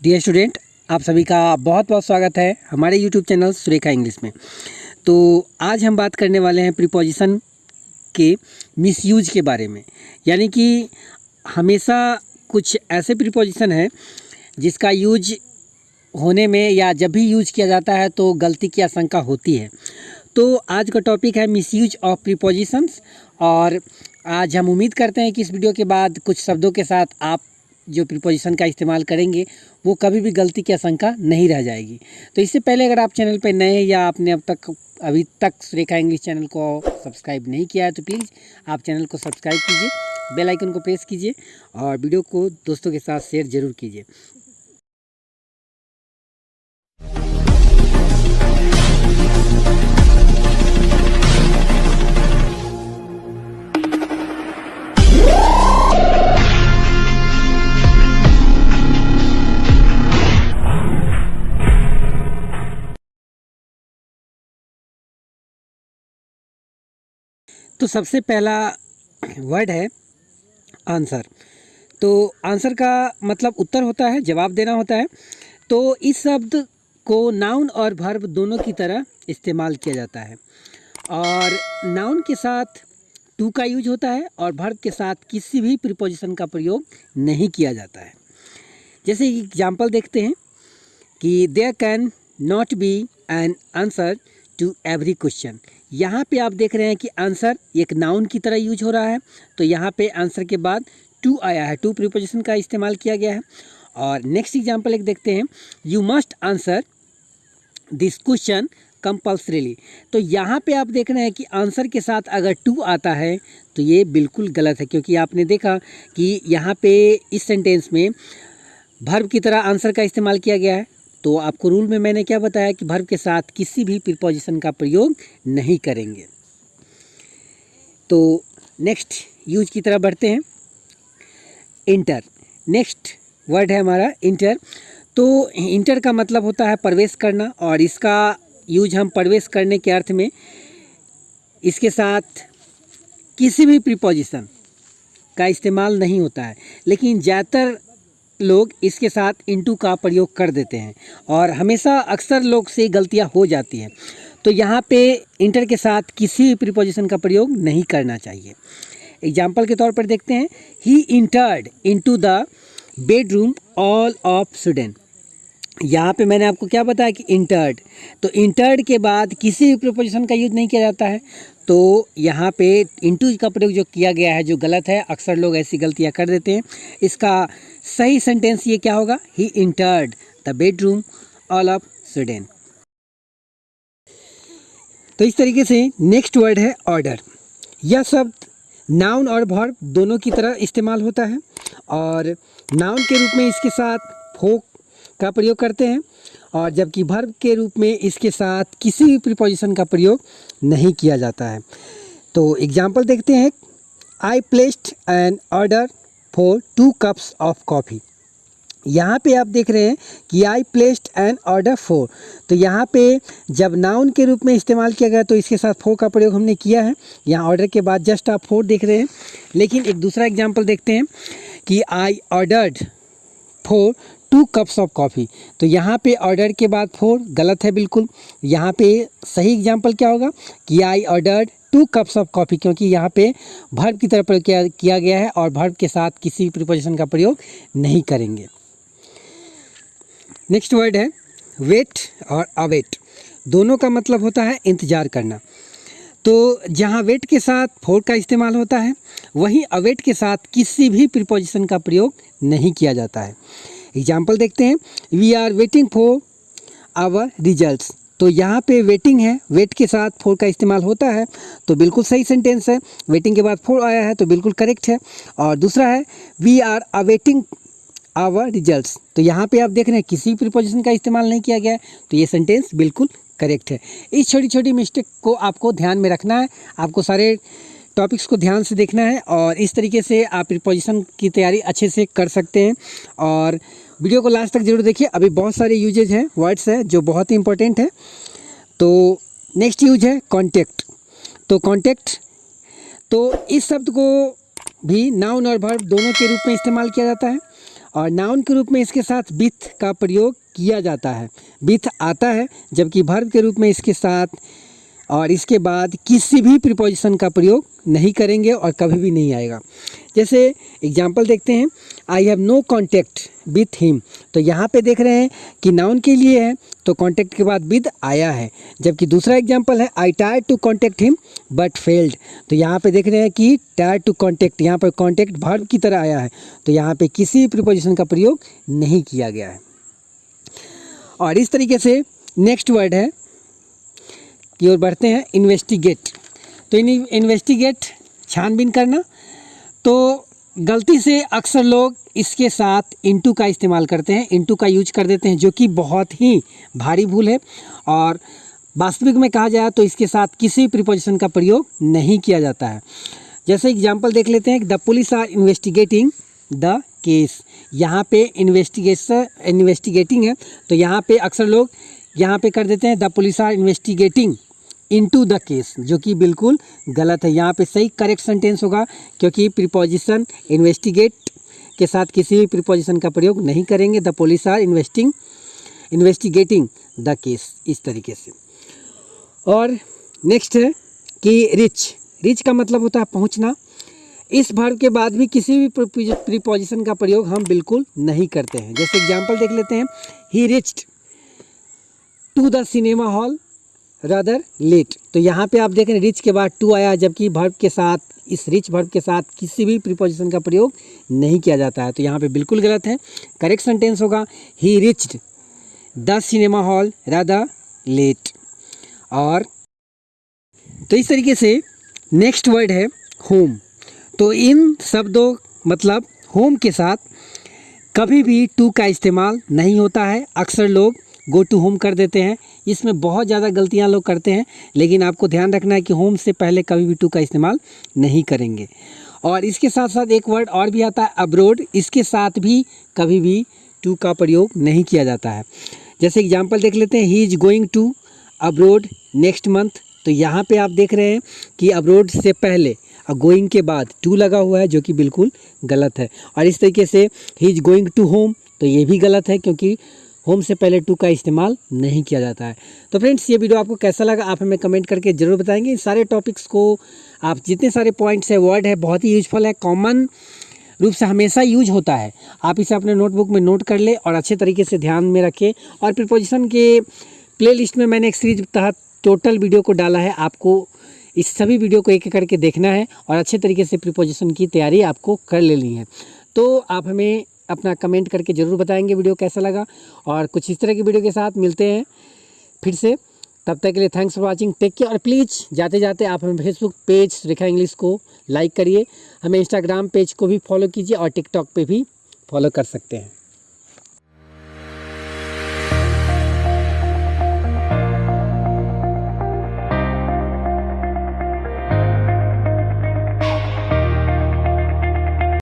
Dear student, आप सभी का बहुत बहुत स्वागत है हमारे यूट्यूब चैनल सुरेखा इंग्लिश में। तो आज हम बात करने वाले हैं प्रीपोजिशन के मिसयूज के बारे में। यानी कि हमेशा कुछ ऐसे प्रीपोजिशन हैं जिसका यूज होने में या जब भी यूज किया जाता है तो गलती की आशंका होती है। तो आज का टॉपिक है मिसयूज ऑफ प्रीपोजिशंस। और आज हम उम्मीद करते हैं कि इस वीडियो के बाद कुछ शब्दों के साथ आप जो प्रीपोजिशन का इस्तेमाल करेंगे वो कभी भी गलती की आशंका नहीं रह जाएगी। तो इससे पहले अगर आप चैनल पर नए हैं या आपने अभी तक सुरेखा इंग्लिश चैनल को सब्सक्राइब नहीं किया है तो प्लीज़ आप चैनल को सब्सक्राइब कीजिए, बेल आइकन को प्रेस कीजिए और वीडियो को दोस्तों के साथ शेयर ज़रूर कीजिए। तो सबसे पहला वर्ड है आंसर। तो आंसर का मतलब उत्तर होता है, जवाब देना होता है। तो इस शब्द को नाउन और वर्ब दोनों की तरह इस्तेमाल किया जाता है और नाउन के साथ टू का यूज होता है और वर्ब के साथ किसी भी प्रीपोजिशन का प्रयोग नहीं किया जाता है। जैसे एग्जाम्पल देखते हैं कि there can not be an answer to every question. यहाँ पे आप देख रहे हैं कि आंसर एक नाउन की तरह यूज हो रहा है। तो यहाँ पे आंसर के बाद टू आया है, टू प्रीपोजिशन का इस्तेमाल किया गया है। और नेक्स्ट एग्जांपल एक देखते हैं, you must answer this question compulsorily. तो यहाँ पे आप देख रहे हैं कि आंसर के साथ अगर टू आता है तो ये बिल्कुल गलत है, क्योंकि आपने देखा कि यहाँ पे इस सेंटेंस में वर्ब की तरह आंसर का इस्तेमाल किया गया है। तो आपको रूल में मैंने क्या बताया कि वर्ब के साथ किसी भी प्रीपोजिशन का प्रयोग नहीं करेंगे। तो नेक्स्ट यूज की तरफ बढ़ते हैं, इंटर। नेक्स्ट वर्ड है हमारा इंटर। तो इंटर का मतलब होता है प्रवेश करना और इसका यूज हम प्रवेश करने के अर्थ में इसके साथ किसी भी प्रीपोजिशन का इस्तेमाल नहीं होता है, लेकिन ज़्यादातर लोग इसके साथ इनटू का प्रयोग कर देते हैं और हमेशा अक्सर लोग से गलतियां हो जाती हैं। तो यहाँ पे इंटर के साथ किसी भी प्रीपोजिशन का प्रयोग नहीं करना चाहिए। एग्जाम्पल के तौर पर देखते हैं, he entered into the bedroom all of sudden. यहाँ पे मैंने आपको क्या बताया कि इंटर्ड, तो इंटर्ड के बाद किसी भी प्रीपोजिशन का यूज नहीं किया जाता है। तो यहाँ पे इनटू का प्रयोग जो किया गया है जो गलत है, अक्सर लोग ऐसी गलतियाँ कर देते हैं। इसका सही सेंटेंस ये क्या होगा, he entered the bedroom all of sudden. तो इस तरीके से नेक्स्ट वर्ड है ऑर्डर। यह शब्द नाउन और वर्ब दोनों की तरह इस्तेमाल होता है और नाउन के रूप में इसके साथ फोक का प्रयोग करते हैं और जबकि वर्ब के रूप में इसके साथ किसी भी प्रीपोजिशन का प्रयोग नहीं किया जाता है। तो एग्जाम्पल देखते हैं, I placed an order for 2 cups of coffee. यहाँ पे आप देख रहे हैं कि I placed an order for. तो यहाँ पे जब नाउन के रूप में इस्तेमाल किया गया तो इसके साथ फॉर का प्रयोग हमने किया है। यहाँ ऑर्डर के बाद जस्ट आप फॉर देख रहे हैं। लेकिन एक दूसरा एग्जाम्पल देखते हैं कि I ordered for 2 cups of coffee. तो यहाँ पे ऑर्डर के बाद फोर गलत है बिल्कुल। यहाँ पे सही एग्जाम्पल क्या होगा कि I ordered 2 cups of coffee, क्योंकि यहाँ पे वर्ब की तरह प्रयोग किया गया है और वर्ब के साथ किसी प्रीपोजिशन का प्रयोग नहीं करेंगे। नेक्स्ट वर्ड है वेट और अवेट। दोनों का मतलब होता है इंतज़ार करना। तो जहाँ वेट के साथ फोर का इस्तेमाल होता है वहीं अवेट के साथ किसी भी प्रीपोजिशन का प्रयोग नहीं किया जाता है। एग्जाम्पल देखते हैं, we are waiting for our results. तो यहाँ पे वेटिंग है, वेट के साथ फोर का इस्तेमाल होता है तो बिल्कुल सही सेंटेंस है। वेटिंग के बाद फोर आया है तो बिल्कुल करेक्ट है। और दूसरा है we are awaiting our results. तो यहाँ पे आप देख रहे हैं किसी प्रीपोजिशन का इस्तेमाल नहीं किया गया है तो ये सेंटेंस बिल्कुल करेक्ट है। इस छोटी छोटी मिस्टेक को आपको ध्यान में रखना है, आपको सारे टॉपिक्स को ध्यान से देखना है और इस तरीके से आप प्रीपोजिशन की तैयारी अच्छे से कर सकते हैं। और वीडियो को लास्ट तक जरूर देखिए, अभी बहुत सारे यूजेज हैं, वर्ड्स हैं जो बहुत ही इंपॉर्टेंट है। तो नेक्स्ट यूज है कॉन्टेक्ट। तो कॉन्टेक्ट, तो इस शब्द को भी नाउन और वर्ब दोनों के रूप में इस्तेमाल किया जाता है और नाउन के रूप में इसके साथ विथ का प्रयोग किया जाता है। विथ आता है, जबकि वर्ब के रूप में इसके साथ और इसके बाद किसी भी प्रीपोजिशन का प्रयोग नहीं करेंगे और कभी भी नहीं आएगा। जैसे एग्जाम्पल देखते हैं, I have no contact with him. तो यहाँ पे देख रहे हैं कि नाउन के लिए है तो कॉन्टैक्ट के बाद विद आया है। जबकि दूसरा एग्जाम्पल है, I tried to contact him but failed. तो यहाँ पे देख रहे हैं कि ट्राइड टू कॉन्टैक्ट, यहाँ पर कॉन्टैक्ट वर्ब की तरह आया है, तो यहाँ पे किसी भी प्रीपोजिशन का प्रयोग नहीं किया गया है। और इस तरीके से नेक्स्ट वर्ड है की ओर बढ़ते हैं, इन्वेस्टिगेट। तो इन्वेस्टिगेट छानबीन करना। तो गलती से अक्सर लोग इसके साथ इनटू का इस्तेमाल करते हैं, इनटू का यूज कर देते हैं, जो कि बहुत ही भारी भूल है। और वास्तविक में कहा जाए तो इसके साथ किसी प्रीपोजिशन का प्रयोग नहीं किया जाता है। जैसे एग्जांपल देख लेते हैं, the police are investigating the case. यहाँ पे इन्वेस्टिगेटिंग है, तो यहाँ पे अक्सर लोग यहाँ पे कर देते हैं the police are investigating into the case, जो कि बिल्कुल गलत है। यहाँ पे सही करेक्ट सेंटेंस होगा, क्योंकि प्रीपोजिशन इन्वेस्टिगेट के साथ किसी भी प्रीपोजिशन का प्रयोग नहीं करेंगे। The police are investigating the case, इस तरीके से। और नेक्स्ट है कि रिच। रिच का मतलब होता है पहुँचना। इस वर्ब के बाद भी किसी भी प्रीपोजिशन का प्रयोग हम बिल्कुल नहीं करते हैं। जैसे एग्जाम्पल देख लेते हैं, he reached to the cinema hall rather late. तो यहाँ पे आप देख रहे हैं रिच के बाद टू आया, जबकि वर्ब के साथ, इस रिच वर्ब के साथ किसी भी प्रीपोजिशन का प्रयोग नहीं किया जाता है, तो यहाँ पे बिल्कुल गलत है। करेक्ट सेंटेंस होगा, he reached the cinema hall rather late. और तो इस तरीके से नेक्स्ट वर्ड है होम। तो इन शब्दों मतलब होम के साथ कभी भी टू का इस्तेमाल नहीं होता है। अक्सर लोग गो टू होम कर देते हैं, इसमें बहुत ज़्यादा गलतियां लोग करते हैं, लेकिन आपको ध्यान रखना है कि होम से पहले कभी भी टू का इस्तेमाल नहीं करेंगे। और इसके साथ साथ एक वर्ड और भी आता है अब्रोड। इसके साथ भी कभी भी टू का प्रयोग नहीं किया जाता है। जैसे एग्जांपल देख लेते हैं, he is going to abroad next month. तो यहाँ पे आप देख रहे हैं कि अब्रोड से पहले और गोइंग के बाद टू लगा हुआ है, जो कि बिल्कुल गलत है। और इस तरीके से he is going to home, तो ये भी गलत है, क्योंकि होम से पहले टू का इस्तेमाल नहीं किया जाता है। तो फ्रेंड्स, ये वीडियो आपको कैसा लगा आप हमें कमेंट करके ज़रूर बताएंगे। इन सारे टॉपिक्स को, आप जितने सारे पॉइंट्स है, वर्ड है, बहुत ही यूजफुल है, कॉमन रूप से हमेशा यूज होता है। आप इसे अपने नोटबुक में नोट कर ले और अच्छे तरीके से ध्यान में रखें। और प्रीपोजिशन के प्लेलिस्ट में मैंने एक सीरीज तहत टोटल वीडियो को डाला है, आपको इस सभी वीडियो को एक एक करके देखना है और अच्छे तरीके से प्रीपोजिशन की तैयारी आपको कर लेनी है। तो आप हमें अपना कमेंट करके ज़रूर बताएंगे वीडियो कैसा लगा, और कुछ इस तरह की वीडियो के साथ मिलते हैं फिर से। तब तक के लिए thanks for watching, take care. और प्लीज़ जाते जाते आप हमें फेसबुक पेज सुरेखा इंग्लिश को लाइक करिए, हमें इंस्टाग्राम पेज को भी फॉलो कीजिए और टिकटॉक पे भी फॉलो कर सकते हैं।